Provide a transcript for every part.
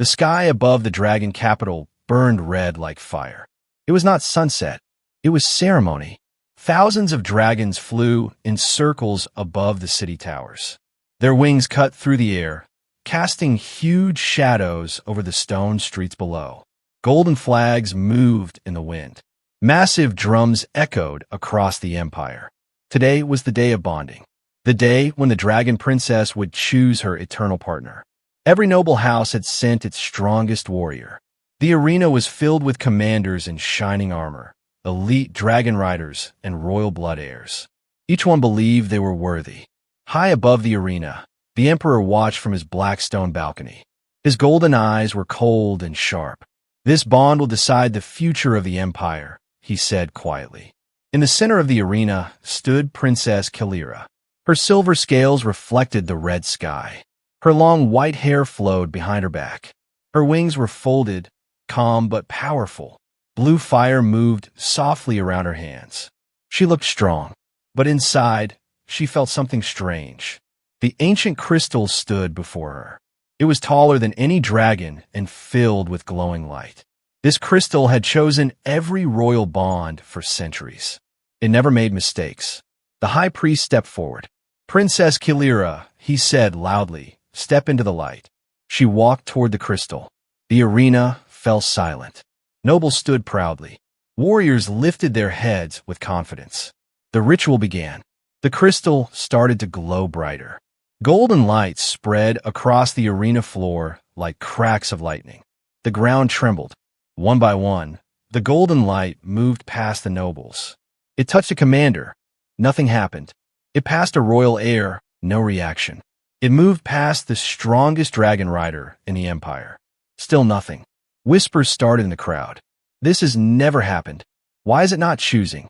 The sky above the dragon capital burned red like fire. It was not sunset. It was ceremony. Thousands of dragons flew in circles above the city towers. Their wings cut through the air, casting huge shadows over the stone streets below. Golden flags moved in the wind. Massive drums echoed across the empire. Today was the day of bonding, the day when the dragon princess would choose her eternal partner. Every noble house had sent its strongest warrior. The arena was filled with commanders in shining armor, elite dragon riders, and royal blood heirs. Each one believed they were worthy. High above the arena, the emperor watched from his black stone balcony. His golden eyes were cold and sharp. "This bond will decide the future of the empire," he said quietly. In the center of the arena stood Princess Kilira. Her silver scales reflected the red sky. Her long white hair flowed behind her back. Her wings were folded, calm but powerful. Blue fire moved softly around her hands. She looked strong, but inside, she felt something strange. The ancient crystal stood before her. It was taller than any dragon and filled with glowing light. This crystal had chosen every royal bond for centuries. It never made mistakes. The high priest stepped forward. "Princess Kilira," he said loudly, "step into the light." She walked toward the crystal. The arena fell silent. Nobles stood proudly. Warriors lifted their heads with confidence. The ritual began. The crystal started to glow brighter. Golden light spread across the arena floor like cracks of lightning. The ground trembled. One by one, the golden light moved past the nobles. It touched a commander. Nothing happened. It passed a royal heir. No reaction. It moved past the strongest dragon rider in the empire. Still nothing. Whispers started in the crowd. "This has never happened. Why is it not choosing?"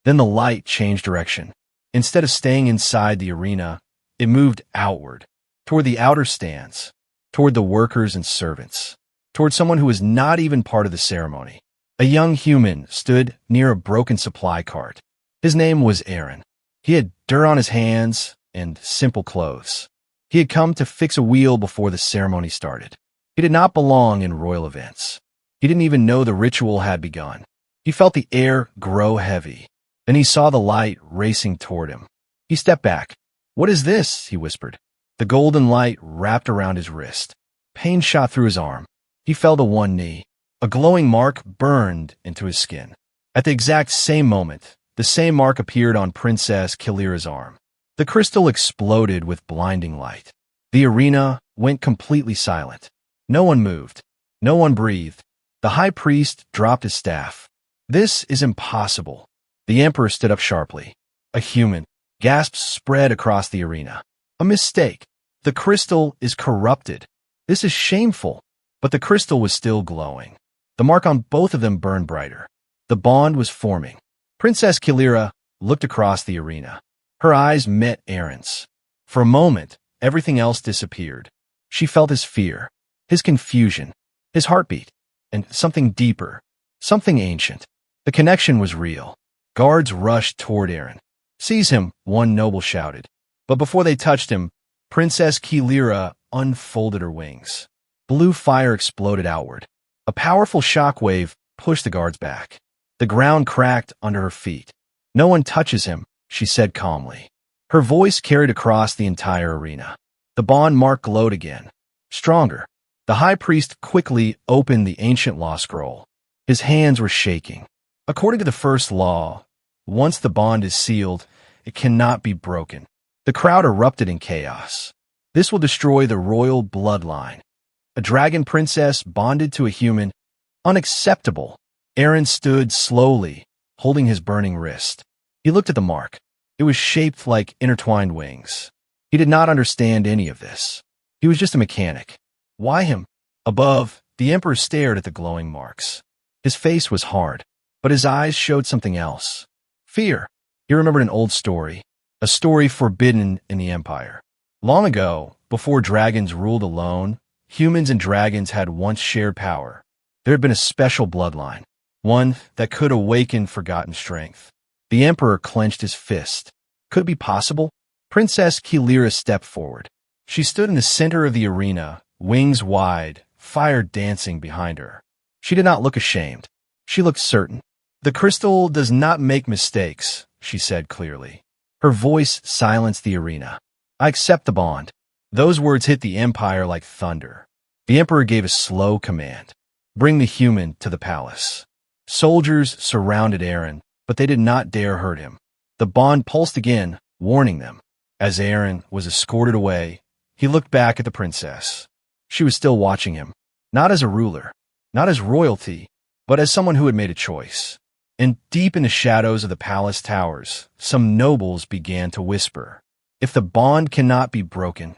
Then the light changed direction. Instead of staying inside the arena, it moved outward, toward the outer stands, toward the workers and servants, toward someone who was not even part of the ceremony. A young human stood near a broken supply cart. His name was Aaron. He had dirt on his hands and simple clothes. He had come to fix a wheel before the ceremony started. He did not belong in royal events. He didn't even know the ritual had begun. He felt the air grow heavy. Then he saw the light racing toward him. He stepped back. "What is this?" he whispered. The golden light wrapped around his wrist. Pain shot through his arm. He fell to one knee. A glowing mark burned into his skin. At the exact same moment, the same mark appeared on Princess Kilira's arm. The crystal exploded with blinding light. The arena went completely silent. No one moved. No one breathed. The high priest dropped his staff. "This is impossible." The emperor stood up sharply. "A human." Gasps spread across the arena. "A mistake. The crystal is corrupted. This is shameful." But the crystal was still glowing. The mark on both of them burned brighter. The bond was forming. Princess Kilira looked across the arena. Her eyes met Aaron's. For a moment, everything else disappeared. She felt his fear, his confusion, his heartbeat, and something deeper, something ancient. The connection was real. Guards rushed toward Aaron. "Seize him," one noble shouted. But before they touched him, Princess Kilira unfolded her wings. Blue fire exploded outward. A powerful shockwave pushed the guards back. The ground cracked under her feet. "No one touches him," she said calmly. Her voice carried across the entire arena. The bond mark glowed again. Stronger. The high priest quickly opened the ancient law scroll. His hands were shaking. According to the first law, once the bond is sealed, it cannot be broken. The crowd erupted in chaos. "This will destroy the royal bloodline. A dragon princess bonded to a human. Unacceptable." Aaron stood slowly, holding his burning wrist. He looked at the mark. It was shaped like intertwined wings. He did not understand any of this. He was just a mechanic. Why him? Above, the emperor stared at the glowing marks. His face was hard, but his eyes showed something else. Fear. He remembered an old story, a story forbidden in the empire. Long ago, before dragons ruled alone, humans and dragons had once shared power. There had been a special bloodline, one that could awaken forgotten strength. The emperor clenched his fist. Could it be possible? Princess Kilira stepped forward. She stood in the center of the arena, wings wide, fire dancing behind her. She did not look ashamed. She looked certain. "The crystal does not make mistakes," she said clearly. Her voice silenced the arena. "I accept the bond." Those words hit the Empire like thunder. The Emperor gave a slow command. "Bring the human to the palace." Soldiers surrounded Aaron, but they did not dare hurt him. The bond pulsed again, warning them. As Aaron was escorted away, he looked back at the princess. She was still watching him, not as a ruler, not as royalty, but as someone who had made a choice. And deep in the shadows of the palace towers, some nobles began to whisper, "If the bond cannot be broken,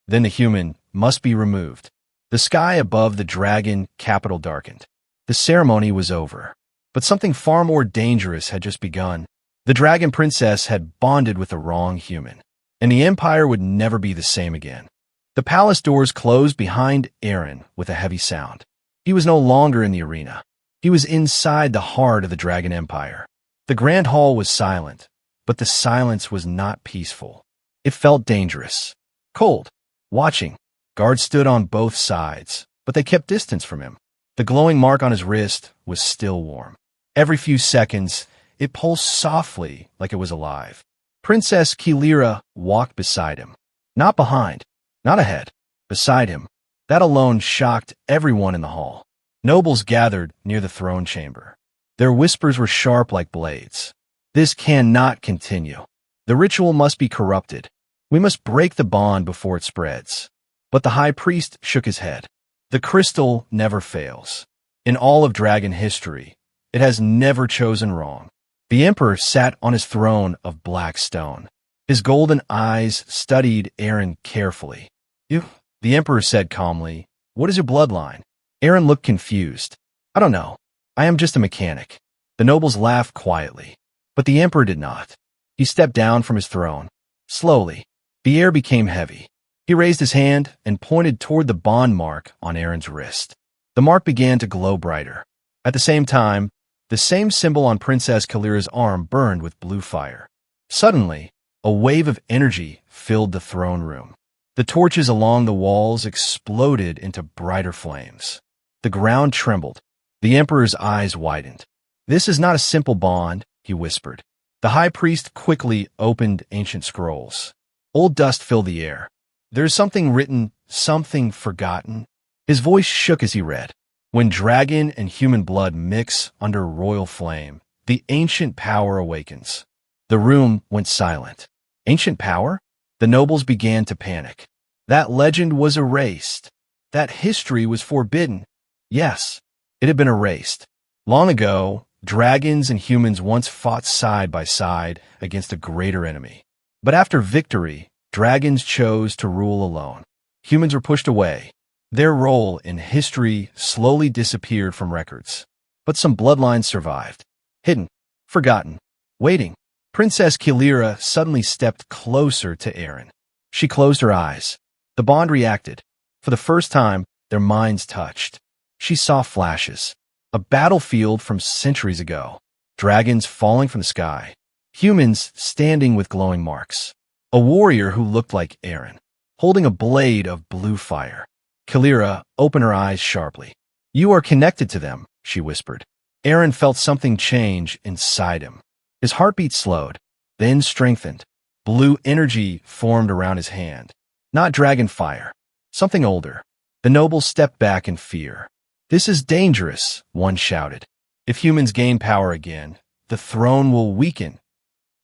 then the human must be removed." The sky above the dragon capital darkened. The ceremony was over, but something far more dangerous had just begun. The dragon princess had bonded with the wrong human, and the empire would never be the same again. The palace doors closed behind Aaron with a heavy sound. He was no longer in the arena. He was inside the heart of the dragon empire. The grand hall was silent, but the silence was not peaceful. It felt dangerous, cold, watching. Guards stood on both sides, but they kept distance from him. The glowing mark on his wrist was still warm. Every few seconds, it pulsed softly like it was alive. Princess Kilira walked beside him. Not behind, not ahead, beside him. That alone shocked everyone in the hall. Nobles gathered near the throne chamber. Their whispers were sharp like blades. "This cannot continue. The ritual must be corrupted. We must break the bond before it spreads." But the high priest shook his head. "The crystal never fails. In all of dragon history, it has never chosen wrong." The emperor sat on his throne of black stone. His golden eyes studied Aaron carefully. "You," the emperor said calmly, "what is your bloodline?" Aaron looked confused. "I don't know. I am just a mechanic." The nobles laughed quietly, but the emperor did not. He stepped down from his throne. Slowly, the air became heavy. He raised his hand and pointed toward the bond mark on Aaron's wrist. The mark began to glow brighter. At the same time, the same symbol on Princess Kalira's arm burned with blue fire. Suddenly, a wave of energy filled the throne room. The torches along the walls exploded into brighter flames. The ground trembled. The emperor's eyes widened. "This is not a simple bond," he whispered. The high priest quickly opened ancient scrolls. Old dust filled the air. "There is something written, something forgotten." His voice shook as he read. "When dragon and human blood mix under royal flame, the ancient power awakens." The room went silent. Ancient power? The nobles began to panic. That legend was erased. That history was forbidden. Yes, it had been erased. Long ago, dragons and humans once fought side by side against a greater enemy. But after victory, dragons chose to rule alone. Humans were pushed away. Their role in history slowly disappeared from records. But some bloodlines survived. Hidden, forgotten, waiting. Princess Kilira suddenly stepped closer to Aaron. She closed her eyes. The bond reacted. For the first time, their minds touched. She saw flashes. A battlefield from centuries ago. Dragons falling from the sky. Humans standing with glowing marks. A warrior who looked like Aaron, holding a blade of blue fire. Kilira opened her eyes sharply. "You are connected to them," she whispered. Aaron felt something change inside him. His heartbeat slowed, then strengthened. Blue energy formed around his hand. Not dragon fire, something older. The nobles stepped back in fear. "This is dangerous," one shouted. "If humans gain power again, the throne will weaken."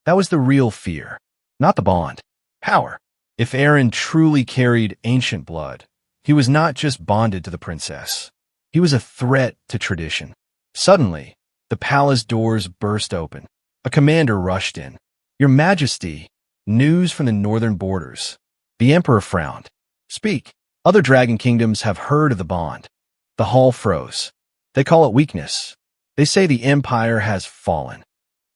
That was the real fear, not the bond. Power. If Aaron truly carried ancient blood, he was not just bonded to the princess. He was a threat to tradition. Suddenly, the palace doors burst open. A commander rushed in. "Your Majesty, news from the northern borders." The emperor frowned. "Speak." "Other dragon kingdoms have heard of the bond." The hall froze. "They call it weakness. They say the empire has fallen."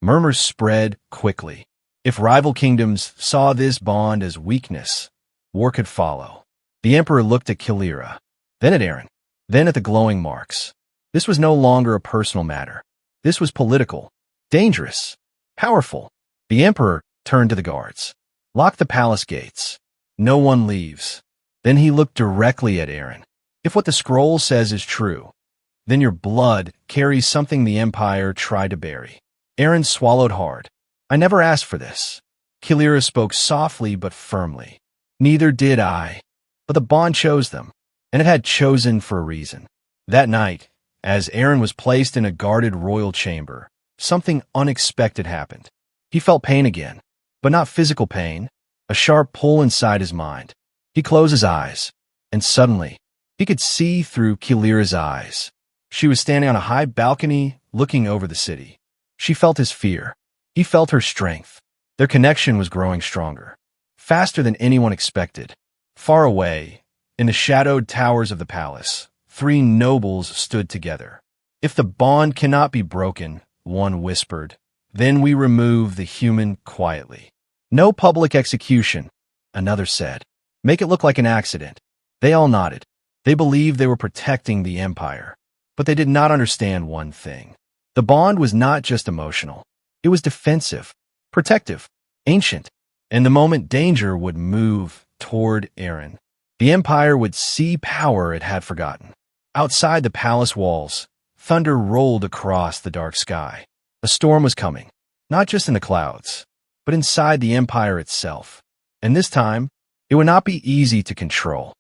Murmurs spread quickly. If rival kingdoms saw this bond as weakness, war could follow. The emperor looked at Kilira, then at Aaron, then at the glowing marks. This was no longer a personal matter. This was political, dangerous, powerful. The emperor turned to the guards. "Lock the palace gates. No one leaves." Then he looked directly at Aaron. If what the scroll says is true, then your blood carries something the Empire tried to bury. Aaron swallowed hard. I never asked for this. Kilira spoke softly but firmly. Neither did I. But the bond chose them, and it had chosen for a reason. That night, as Aaron was placed in a guarded royal chamber, something unexpected happened. He felt pain again, but not physical pain, a sharp pull inside his mind. He closed his eyes, and suddenly, he could see through Kilira's eyes. She was standing on a high balcony, looking over the city. She felt his fear. He felt her strength. Their connection was growing stronger, faster than anyone expected. Far away, in the shadowed towers of the palace, 3 nobles stood together. If the bond cannot be broken, one whispered, then we remove the human quietly. No public execution, another said. Make it look like an accident. They all nodded. They believed they were protecting the Empire. But they did not understand one thing. The bond was not just emotional. It was defensive, protective, ancient. And the moment danger would move toward Aaron, the Empire would see power it had forgotten. Outside the palace walls, thunder rolled across the dark sky. A storm was coming, not just in the clouds, but inside the Empire itself. And this time, it would not be easy to control.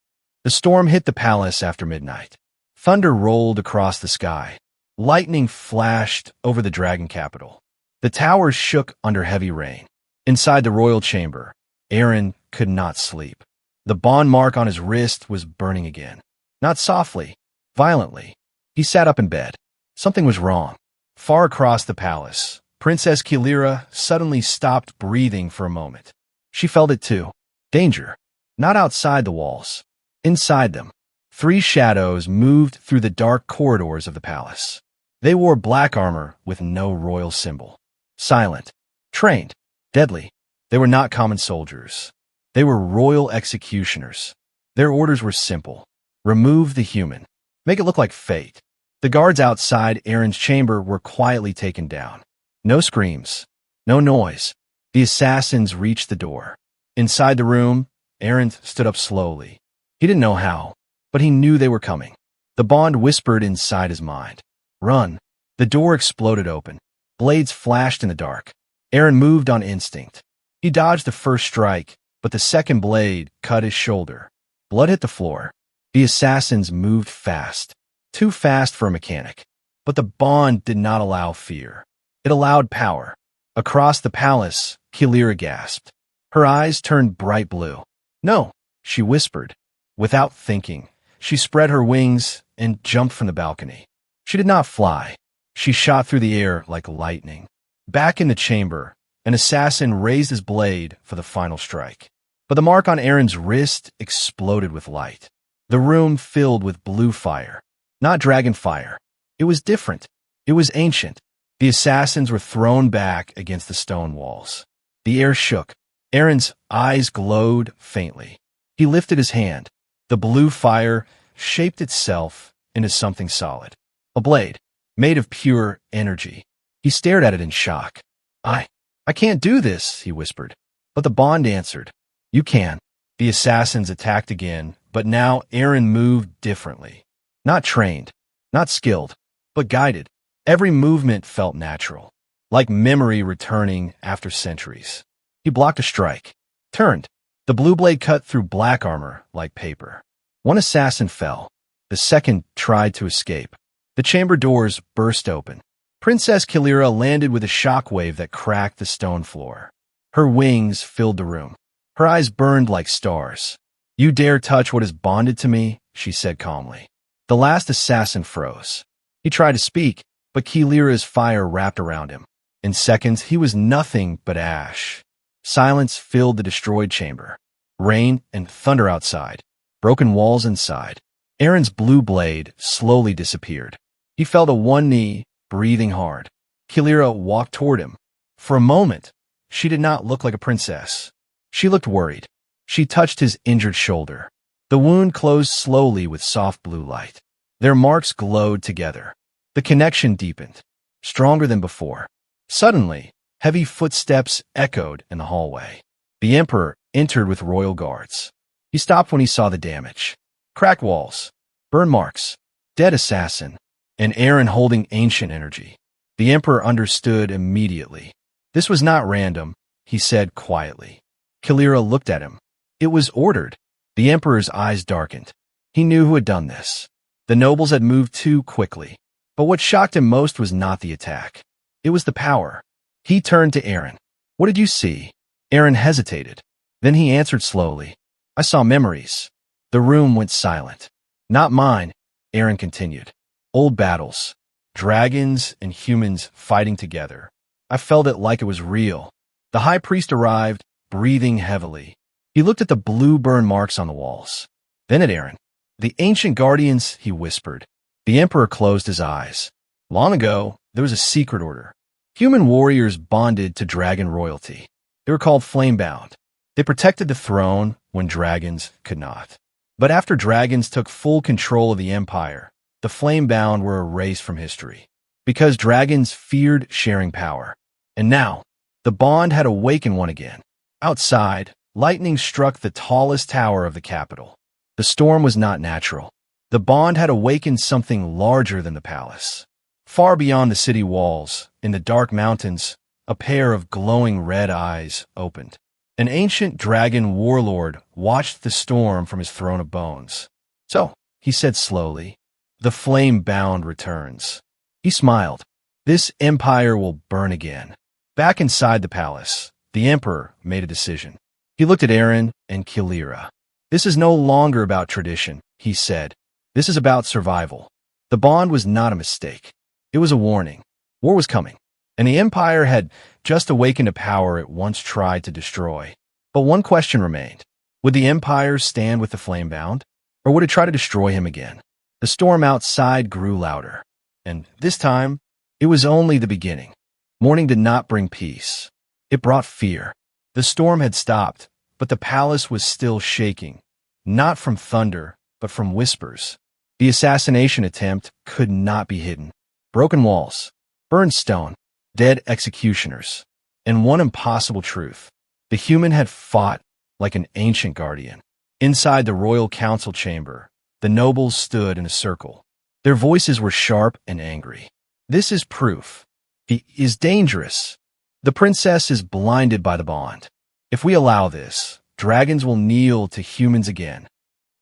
The storm hit the palace after midnight. Thunder rolled across the sky. Lightning flashed over the dragon capital. The towers shook under heavy rain. Inside the royal chamber, Aaron could not sleep. The bond mark on his wrist was burning again. Not softly, violently. He sat up in bed. Something was wrong. Far across the palace, Princess Kilira suddenly stopped breathing for a moment. She felt it too. Danger. Not outside the walls. Inside them. 3 shadows moved through the dark corridors of the palace. They wore black armor with no royal symbol. Silent. Trained. Deadly. They were not common soldiers. They were royal executioners. Their orders were simple. Remove the human. Make it look like fate. The guards outside Aaron's chamber were quietly taken down. No screams. No noise. The assassins reached the door. Inside the room, Aaron stood up slowly. He didn't know how, but he knew they were coming. The bond whispered inside his mind. Run. The door exploded open. Blades flashed in the dark. Aaron moved on instinct. He dodged the first strike, but the second blade cut his shoulder. Blood hit the floor. The assassins moved fast. Too fast for a mechanic. But the bond did not allow fear. It allowed power. Across the palace, Kilira gasped. Her eyes turned bright blue. No, she whispered. Without thinking, she spread her wings and jumped from the balcony. She did not fly. She shot through the air like lightning. Back in the chamber, an assassin raised his blade for the final strike. But the mark on Aaron's wrist exploded with light. The room filled with blue fire. Not dragon fire. It was different. It was ancient. The assassins were thrown back against the stone walls. The air shook. Aaron's eyes glowed faintly. He lifted his hand. The blue fire shaped itself into something solid. A blade, made of pure energy. He stared at it in shock. I can't do this, he whispered. But the bond answered. You can. The assassins attacked again, but now Aaron moved differently. Not trained, not skilled, but guided. Every movement felt natural, like memory returning after centuries. He blocked a strike, turned. The blue blade cut through black armor like paper. One assassin fell. The second tried to escape. The chamber doors burst open. Princess Kilira landed with a shockwave that cracked the stone floor. Her wings filled the room. Her eyes burned like stars. You dare touch what is bonded to me, she said calmly. The last assassin froze. He tried to speak, but Kilira's fire wrapped around him. In seconds, he was nothing but ash. Silence filled the destroyed chamber. Rain and thunder outside. Broken walls inside. Aaron's blue blade slowly disappeared. He fell to one knee, breathing hard. Kilira walked toward him. For a moment, she did not look like a princess. She looked worried. She touched his injured shoulder. The wound closed slowly with soft blue light. Their marks glowed together. The connection deepened, stronger than before. Suddenly, heavy footsteps echoed in the hallway. The emperor entered with royal guards. He stopped when he saw the damage. Cracked walls, Burn marks. Dead assassin. And Aaron holding ancient energy. The Emperor understood immediately. This was not random, he said quietly. Kalira looked at him. It was ordered. The Emperor's eyes darkened. He knew who had done this. The nobles had moved too quickly. But what shocked him most was not the attack. It was the power. He turned to Aaron. What did you see? Aaron hesitated. Then he answered slowly. I saw memories. The room went silent. Not mine, Aaron continued. Old battles. Dragons and humans fighting together. I felt it like it was real. The high priest arrived, breathing heavily. He looked at the blue burn marks on the walls. Then at Aaron. The ancient guardians, he whispered. The Emperor closed his eyes. Long ago, there was a secret order. Human warriors bonded to dragon royalty. They were called flamebound. They protected the throne when dragons could not. But after dragons took full control of the empire, the flamebound were erased from history. Because dragons feared sharing power. And now, the bond had awakened one again. Outside, lightning struck the tallest tower of the capital. The storm was not natural. The bond had awakened something larger than the palace. Far beyond the city walls, in the dark mountains, a pair of glowing red eyes opened. An ancient dragon warlord watched the storm from his throne of bones. So, he said slowly, the flame-bound returns. He smiled. This empire will burn again. Back inside the palace, the Emperor made a decision. He looked at Aaron and Kalira. This is no longer about tradition, he said. This is about survival. The bond was not a mistake. It was a warning. War was coming, and the empire had just awakened a power it once tried to destroy. But one question remained. Would the empire stand with the flamebound, or would it try to destroy him again? The storm outside grew louder, and this time, it was only the beginning. Morning did not bring peace. It brought fear. The storm had stopped, but the palace was still shaking, not from thunder, but from whispers. The assassination attempt could not be hidden. Broken walls, burned stone, dead executioners, and one impossible truth. The human had fought like an ancient guardian. Inside the royal council chamber, the nobles stood in a circle. Their voices were sharp and angry. This is proof. He is dangerous. The princess is blinded by the bond. If we allow this, dragons will kneel to humans again.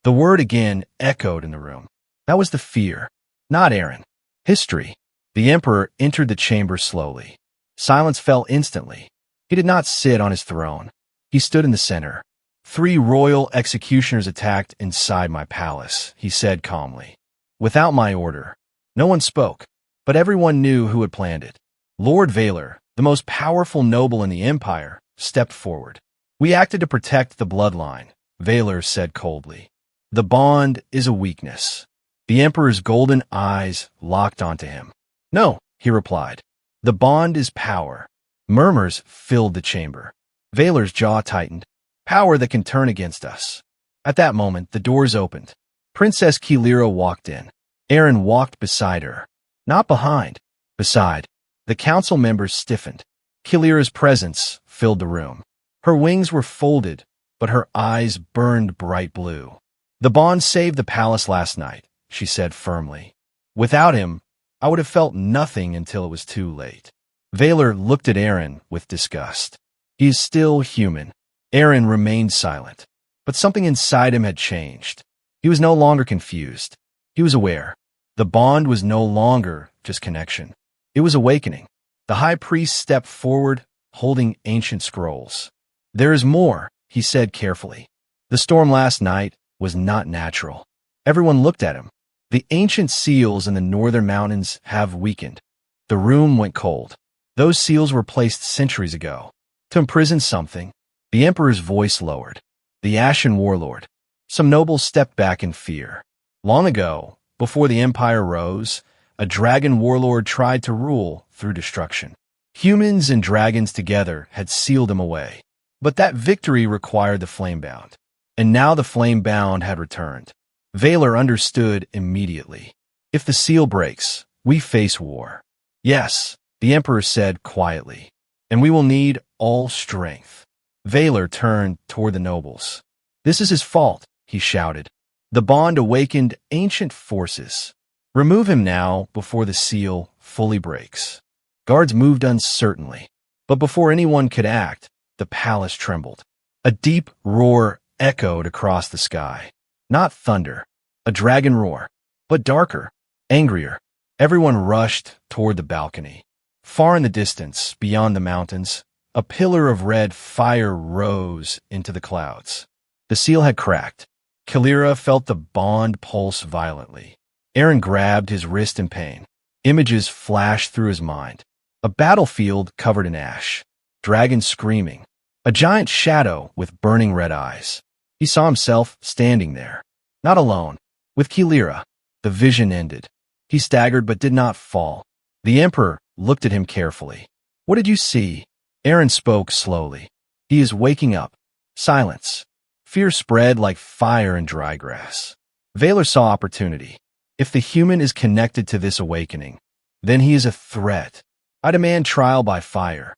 The word again echoed in the room. That was the fear, not Aaron. History. The Emperor entered the chamber slowly. Silence fell instantly. He did not sit on his throne. He stood in the center. 3 royal executioners attacked inside my palace, he said calmly. Without my order. No one spoke, but everyone knew who had planned it. Lord Valor, the most powerful noble in the empire, stepped forward. We acted to protect the bloodline, Valor said coldly. The bond is a weakness. The Emperor's golden eyes locked onto him. No, he replied. The bond is power. Murmurs filled the chamber. Valor's jaw tightened. Power that can turn against us. At that moment, the doors opened. Princess Kalira walked in. Aaron walked beside her. Not behind. Beside. The council members stiffened. Kalira's presence filled the room. Her wings were folded, but her eyes burned bright blue. The bond saved the palace last night, she said firmly. Without him, I would have felt nothing until it was too late. Valor looked at Aaron with disgust. He is still human. Aaron remained silent, but something inside him had changed. He was no longer confused. He was aware. The bond was no longer just connection. It was awakening. The high priest stepped forward, holding ancient scrolls. There is more, he said carefully. The storm last night was not natural. Everyone looked at him. The ancient seals in the northern mountains have weakened. The room went cold. Those seals were placed centuries ago to imprison something. The Emperor's voice lowered. The Ashen Warlord. Some nobles stepped back in fear. Long ago, before the empire rose, a dragon warlord tried to rule through destruction. Humans and dragons together had sealed him away. But that victory required the flamebound. And now the flamebound had returned. Valor understood immediately. If the seal breaks, we face war. Yes, the Emperor said quietly. And we will need all strength. Valor turned toward the nobles. This is his fault, he shouted. The bond awakened ancient forces. Remove him now before the seal fully breaks. Guards moved uncertainly, but before anyone could act, the palace trembled. A deep roar echoed across the sky. Not thunder, a dragon roar, but darker, angrier. Everyone rushed toward the balcony. Far in the distance, beyond the mountains, a pillar of red fire rose into the clouds. The seal had cracked. Kalira felt the bond pulse violently. Aaron grabbed his wrist in pain. Images flashed through his mind. A battlefield covered in ash. Dragons screaming. A giant shadow with burning red eyes. He saw himself standing there. Not alone. With Kalira. The vision ended. He staggered but did not fall. The Emperor looked at him carefully. What did you see? Aaron spoke slowly. He is waking up. Silence. Fear spread like fire in dry grass. Valor saw opportunity. If the human is connected to this awakening, then he is a threat. I demand trial by fire.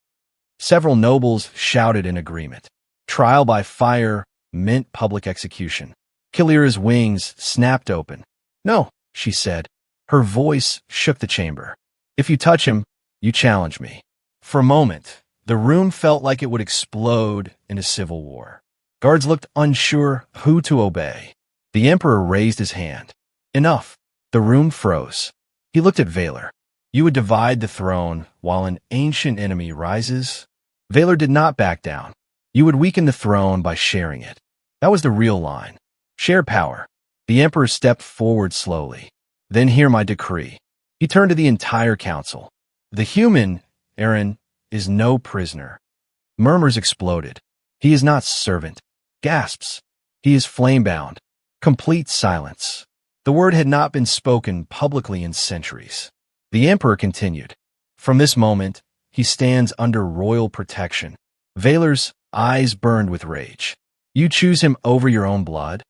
Several nobles shouted in agreement. Trial by fire meant public execution. Kalira's wings snapped open. No, she said. Her voice shook the chamber. If you touch him, you challenge me. For a moment, the room felt like it would explode in a civil war. Guards looked unsure who to obey. The Emperor raised his hand. Enough. The room froze. He looked at Valor. You would divide the throne while an ancient enemy rises? Valor did not back down. You would weaken the throne by sharing it. That was the real line. Share power. The Emperor stepped forward slowly. Then hear my decree. He turned to the entire council. The human, Aaron, is no prisoner. Murmurs exploded. He is not servant. Gasps. He is flamebound. Complete silence. The word had not been spoken publicly in centuries. The Emperor continued. From this moment, he stands under royal protection. Valor's eyes burned with rage. You choose him over your own blood?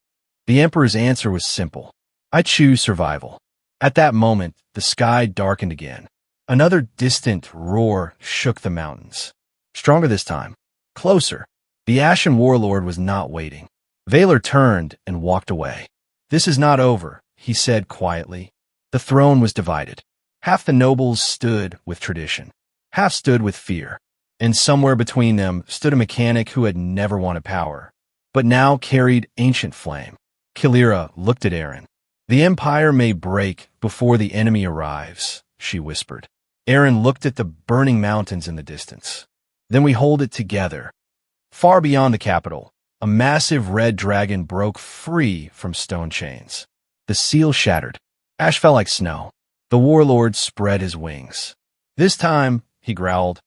The Emperor's answer was simple. I choose survival. At that moment, the sky darkened again. Another distant roar shook the mountains. Stronger this time. Closer. The Ashen Warlord was not waiting. Valor turned and walked away. This is not over, he said quietly. The throne was divided. Half the nobles stood with tradition. Half stood with fear. And somewhere between them stood a mechanic who had never wanted power, but now carried ancient flame. Kalira looked at Aaron. The empire may break before the enemy arrives, she whispered. Aaron looked at the burning mountains in the distance. Then we hold it together. Far beyond the capital, a massive red dragon broke free from stone chains. The seal shattered. Ash fell like snow. The warlord spread his wings. This time, he growled,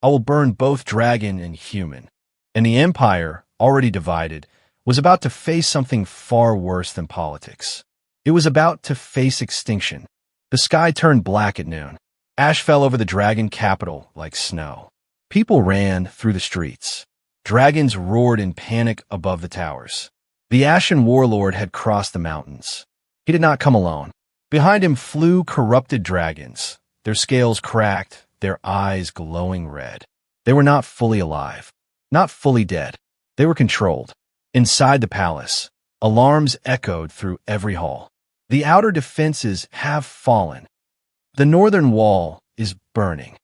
I will burn both dragon and human. And the empire, already divided, was about to face something far worse than politics. It was about to face extinction. The sky turned black at noon. Ash fell over the dragon capital like snow. People ran through the streets. Dragons roared in panic above the towers. The Ashen Warlord had crossed the mountains. He did not come alone. Behind him flew corrupted dragons, their scales cracked, their eyes glowing red. They were not fully alive, not fully dead. They were controlled. Inside the palace, alarms echoed through every hall. The outer defenses have fallen. The northern wall is burning.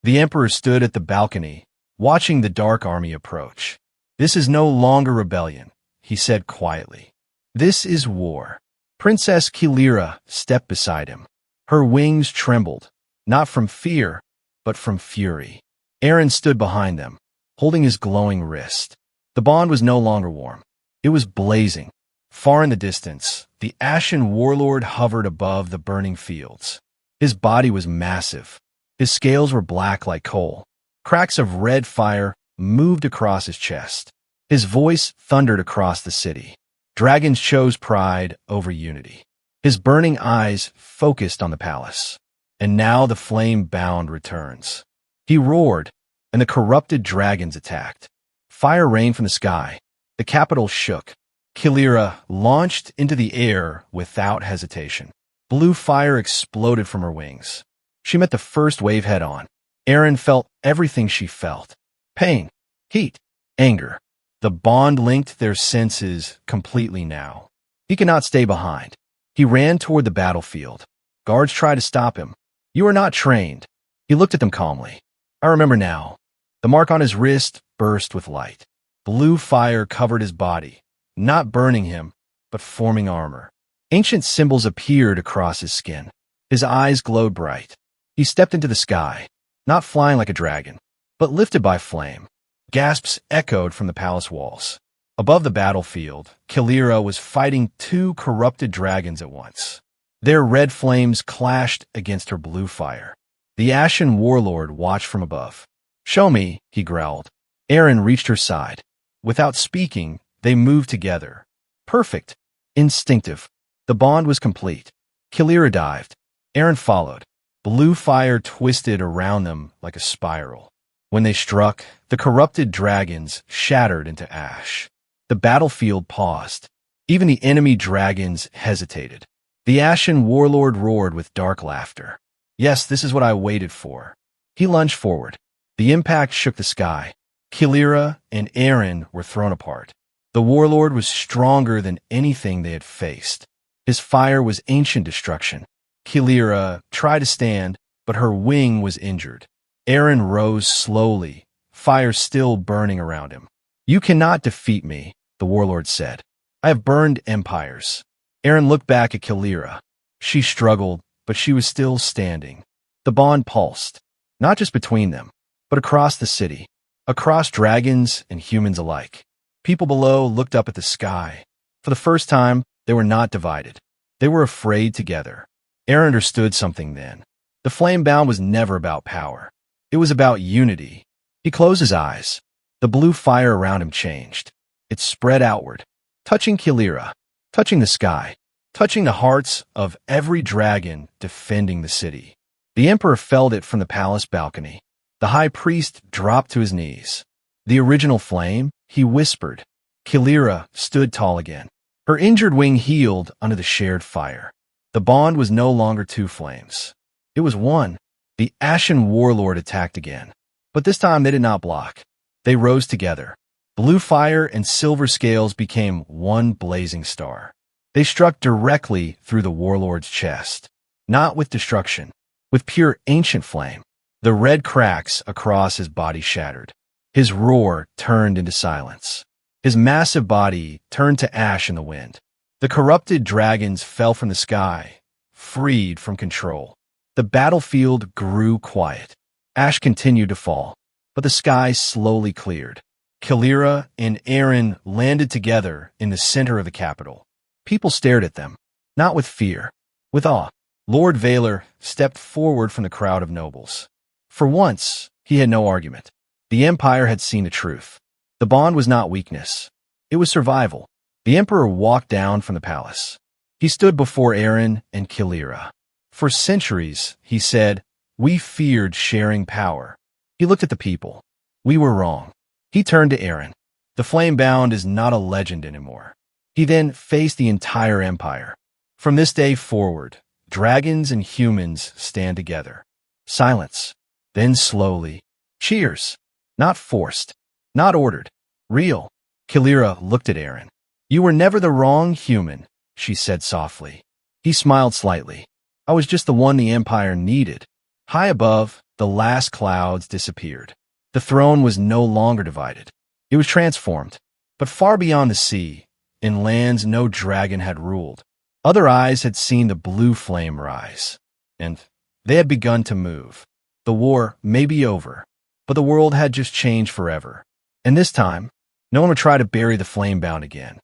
The Emperor stood at the balcony, watching the dark army approach. This is no longer rebellion, he said quietly. This is war. Princess Kalira stepped beside him. Her wings trembled, not from fear, but from fury. Aaron stood behind them, holding his glowing wrist. The bond was no longer warm. It was blazing. Far in the distance, the Ashen Warlord hovered above the burning fields. His body was massive. His scales were black like coal. Cracks of red fire moved across his chest. His voice thundered across the city. Dragons chose pride over unity. His burning eyes focused on the palace. And now the flamebound returns. He roared, and the corrupted dragons attacked. Fire rained from the sky. The capital shook. Kalira launched into the air without hesitation. Blue fire exploded from her wings. She met the first wave head-on. Aaron felt everything she felt. Pain, heat, anger. The bond linked their senses completely now. He could not stay behind. He ran toward the battlefield. Guards tried to stop him. "You are not trained." He looked at them calmly. "I remember now." The mark on his wrist burst with light. Blue fire covered his body, not burning him, but forming armor. Ancient symbols appeared across his skin. His eyes glowed bright. He stepped into the sky, not flying like a dragon, but lifted by flame. Gasps echoed from the palace walls. Above the battlefield, Kilira was fighting two corrupted dragons at once. Their red flames clashed against her blue fire. The ashen warlord watched from above. "Show me," he growled. Aaron reached her side. Without speaking, they moved together. Perfect. Instinctive. The bond was complete. Kilira dived. Aaron followed. Blue fire twisted around them like a spiral. When they struck, the corrupted dragons shattered into ash. The battlefield paused. Even the enemy dragons hesitated. The ashen warlord roared with dark laughter. "Yes, this is what I waited for." He lunged forward. The impact shook the sky. Kilira and Aaron were thrown apart. The warlord was stronger than anything they had faced. His fire was ancient destruction. Kilira tried to stand, but her wing was injured. Aaron rose slowly, fire still burning around him. "You cannot defeat me," the warlord said. "I have burned empires." Aaron looked back at Kilira. She struggled, but she was still standing. The bond pulsed, not just between them, but across the city, across dragons and humans alike. People below looked up at the sky. For the first time, they were not divided. They were afraid together. Aaron understood something then. The flamebound was never about power. It was about unity. He closed his eyes. The blue fire around him changed. It spread outward, touching Kilira, touching the sky, touching the hearts of every dragon defending the city. The emperor felt it from the palace balcony. The high priest dropped to his knees. The original flame, he whispered. Kilira stood tall again. Her injured wing healed under the shared fire. The bond was no longer two flames. It was one. The ashen warlord attacked again. But this time they did not block. They rose together. Blue fire and silver scales became one blazing star. They struck directly through the warlord's chest. Not with destruction, with pure ancient flame. The red cracks across his body shattered. His roar turned into silence. His massive body turned to ash in the wind. The corrupted dragons fell from the sky, freed from control. The battlefield grew quiet. Ash continued to fall, but the sky slowly cleared. Kilira and Aaron landed together in the center of the capital. People stared at them, not with fear, with awe. Lord Valor stepped forward from the crowd of nobles. For once, he had no argument. The Empire had seen the truth. The bond was not weakness. It was survival. The Emperor walked down from the palace. He stood before Aaron and Kilira. For centuries, he said, we feared sharing power. He looked at the people. We were wrong. He turned to Aaron. The flamebound is not a legend anymore. He then faced the entire empire. From this day forward, dragons and humans stand together. Silence. Then slowly, cheers. Not forced. Not ordered. Real. Kilira looked at Aaron. You were never the wrong human, she said softly. He smiled slightly. I was just the one the empire needed. High above, the last clouds disappeared. The throne was no longer divided. It was transformed. But far beyond the sea, in lands no dragon had ruled, other eyes had seen the blue flame rise. And they had begun to move. The war may be over, but the world had just changed forever. And this time, no one would try to bury the flamebound again.